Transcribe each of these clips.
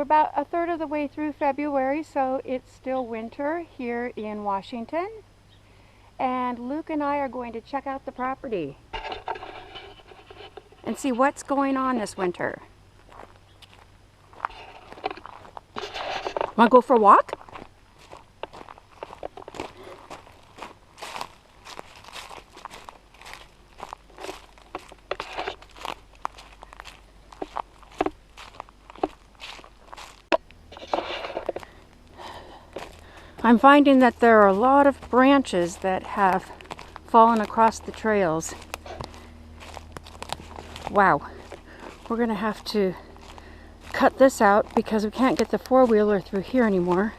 about a third of the way through February, so it's still winter here in Washington. And Luke and I are going to check out the property and see what's going on this winter. Want to go for a walk? I'm finding that there are a lot of branches that have fallen across the trails. Wow, we're gonna have to cut this out because we can't get the four-wheeler through here anymore.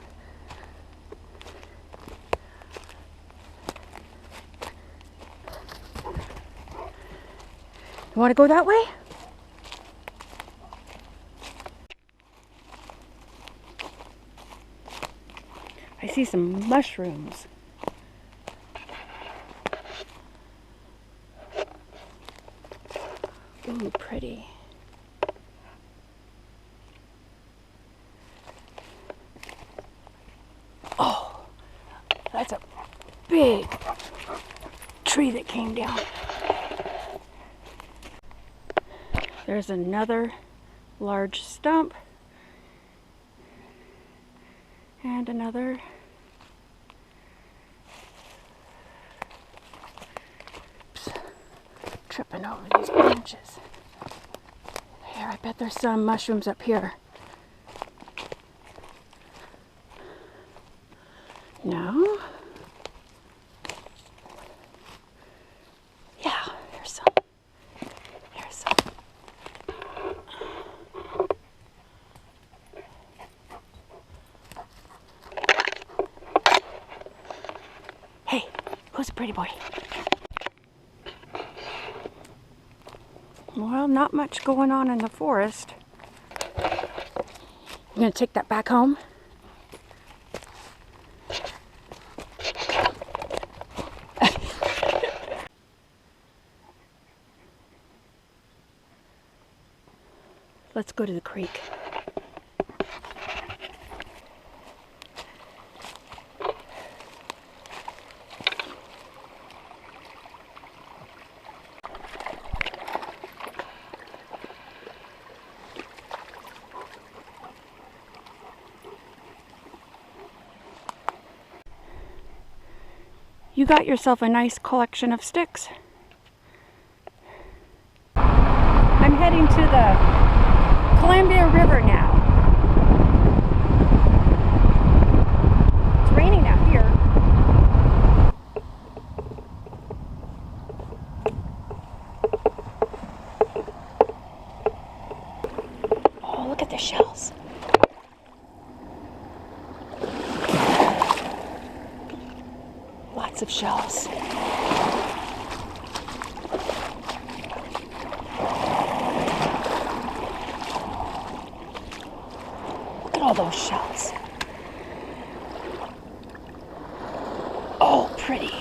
You want to go that way? I see some mushrooms. Ooh, pretty. Oh, that's a big tree that came down. There's another large stump and another. Oops. Tripping over these branches. Here, I bet there's some mushrooms up here. No? Yeah, here's some. Here's some. Hey, who's a pretty boy? Well, not much going on in the forest. You gonna take that back home? Let's go to the creek. You got yourself a nice collection of sticks. I'm heading to the Columbia River now. It's raining out here. Oh, look at the shells. Lots of shells. Look at all those shells. Oh, pretty.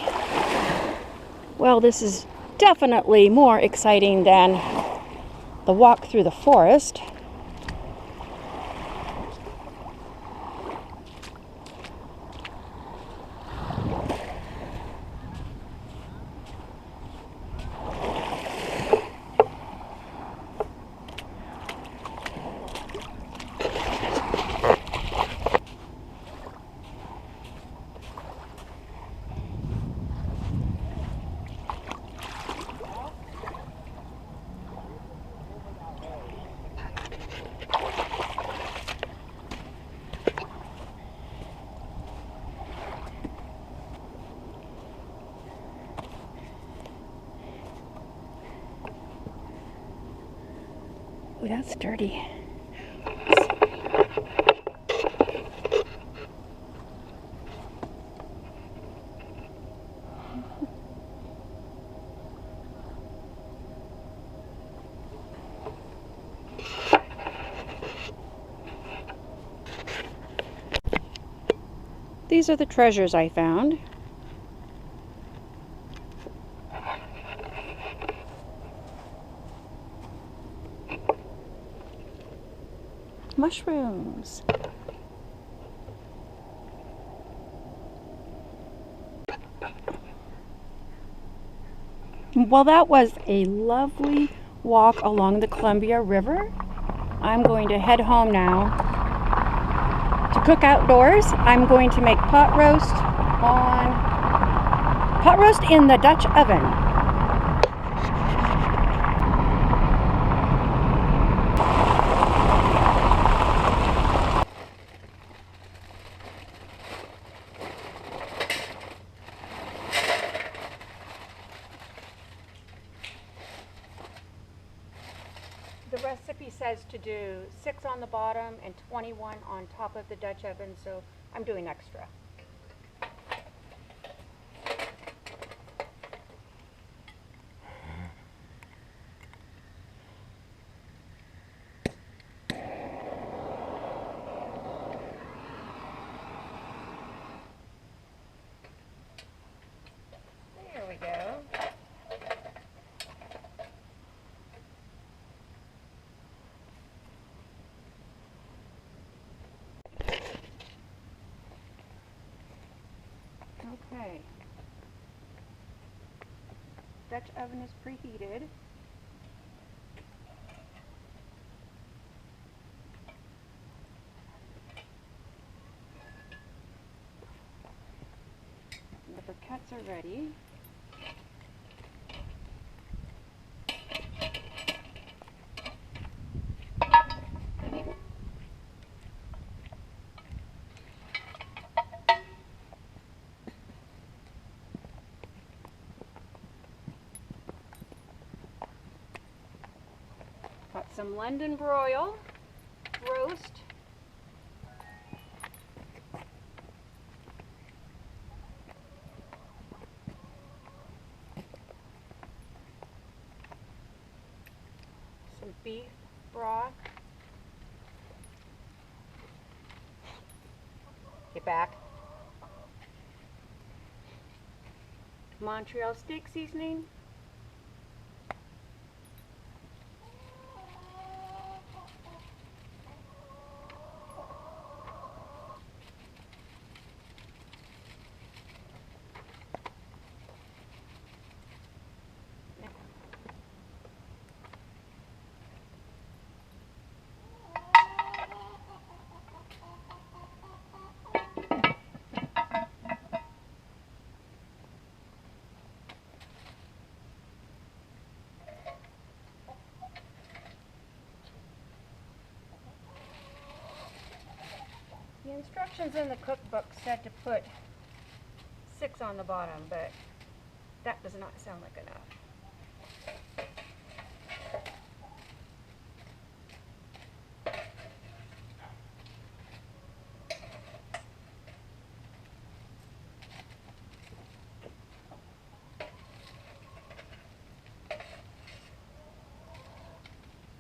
Well, this is definitely more exciting than the walk through the forest. Ooh, that's dirty. These are the treasures I found. mushrooms. Well, that was a lovely walk along the Columbia River. I'm going to head home now to cook outdoors. I'm going to make pot roast in the Dutch oven. The recipe says to do 6 on the bottom and 21 on top of the Dutch oven, so I'm doing extra. There we go. Okay. Dutch oven is preheated. The briquettes are ready. Got some London broil roast. Some beef broth. Get back. Montreal steak seasoning. The instructions in the cookbook said to put 6 on the bottom, but that does not sound like enough.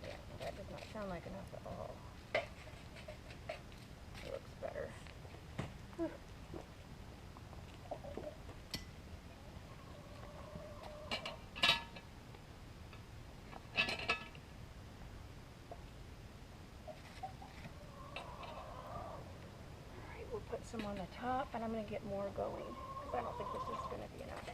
Yeah, that does not sound like enough at all. It looks better. Alright, we'll put some on the top, and I'm going to get more going, because I don't think this is going to be enough.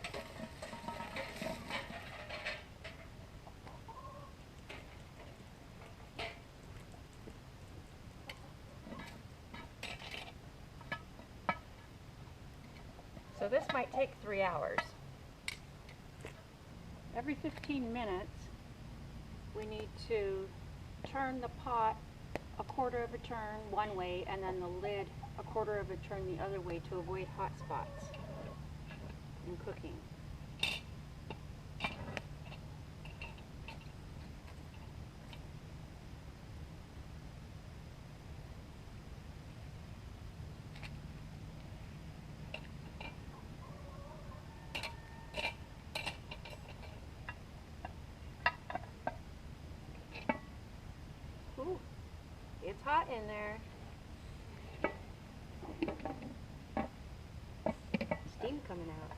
So this might take 3 hours. Every 15 minutes, we need to turn the pot a quarter of a turn one way and then the lid a quarter of a turn the other way to avoid hot spots in cooking. Ooh, it's hot in there. Steam coming out.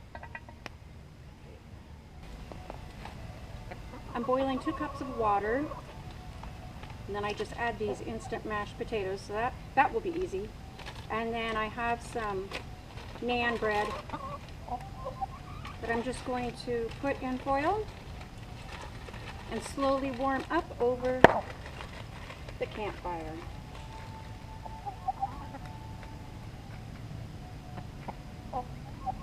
I'm boiling 2 cups of water. And then I just add these instant mashed potatoes, so that will be easy. And then I have some naan bread that I'm just going to put in foil and slowly warm up over the campfire.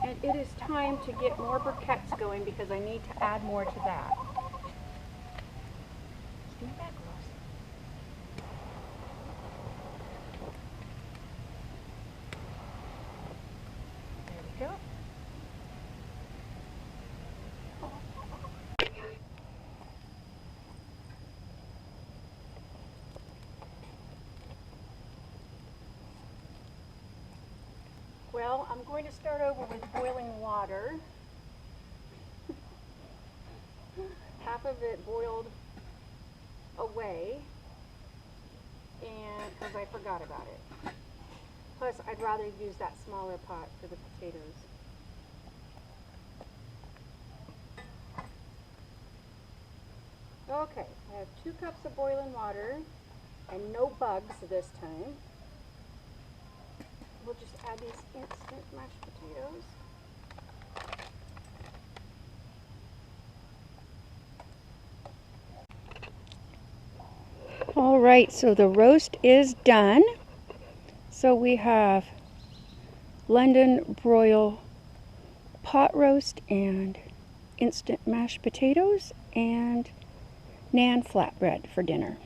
And it is time to get more briquettes going because I need to add more to that. Stand back, Ross. There we go. Well, I'm going to start over with boiling water. Half of it boiled away, and because I forgot about it. Plus, I'd rather use that smaller pot for the potatoes. Okay, I have 2 cups of boiling water and no bugs this time. We'll just add these instant mashed potatoes. All right, so the roast is done. So we have London broil pot roast and instant mashed potatoes and naan flatbread for dinner.